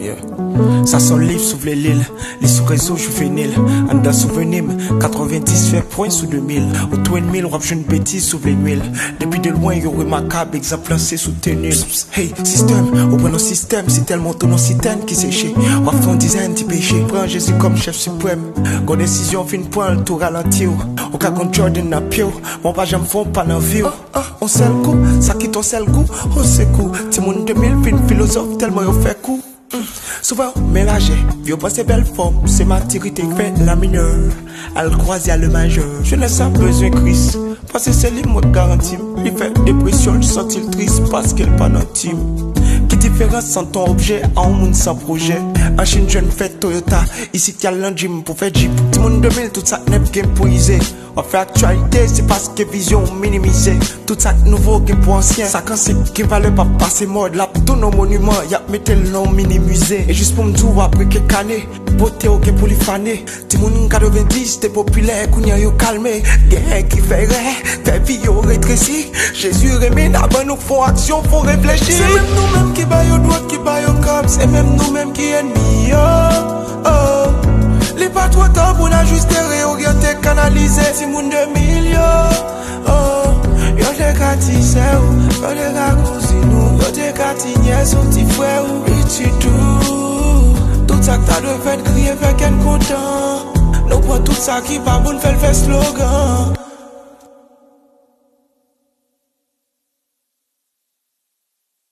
Yeah. Ça son livre s'ouvre l'île, les sous-réseaux juvéniles. En dans souvenir, 90 fait point sous 2000. Au 2000, rap jeune bêtise s'ouvre les nuits. Depuis de loin, y'a remarquable, exemple lancé sous tenue. Hey, système, au bon système, c'est tellement ton nom citerne qui séché. Rap font dizaine de péchés, prends Jésus comme chef suprême. Gon décision fin point, le tout ralentir. Au cas qu'on Jordan à pied, mon pas j'aime fond pas dans vie. On sait le coup, ça quitte on sait le goût, on sait coup. Timon 2000, fin philosophe, tellement y'a fait coup. Souvent mélangé, vieux pas ces belles formes, c'est maturité qui fait la mineure. Elle croise à le majeur, je n'ai pas besoin de Christ. Parce que c'est lui moi garantie, il fait dépression, je sens il triste parce qu'il pas intime. Qui différence sans ton objet à un monde sans projet. En Chine jeune fait Toyota, ici t'y a l'engine pour faire Jeep. Tout le monde 2000, tout ça n'est game pour iser. On fait actualité, c'est parce que vision minimisée. Tout ça nouveau game pour ancien. Ça quand c'est qui valait pas passer mode. Là tous nos monuments, y'a mettre le nom minimisé. Et juste pour me dire après quelques années, beauté ok pour les faner. Tout le monde 90, t'es populaire, qu'on y a yo calmé. Guerre qui fait tes vie yo rétréci. Jésus remène avant nous font action, faut réfléchir. C'est même nous-mêmes qui baillent au doigt, qui baillent au cap. C'est même nous-mêmes qui ennemis. Oh, oh. Les pas trop tard pour l'ajuster, réorienter, canaliser. Si moun 2000 yo, oh. Yo te katise ou, yo te kakousi nou. Yo te katinye son petit frère ou. Et tu tout ça que t'as de fait crier, fait qu'elle content. Nous prend tout ça qui pas bon, fait le slogan.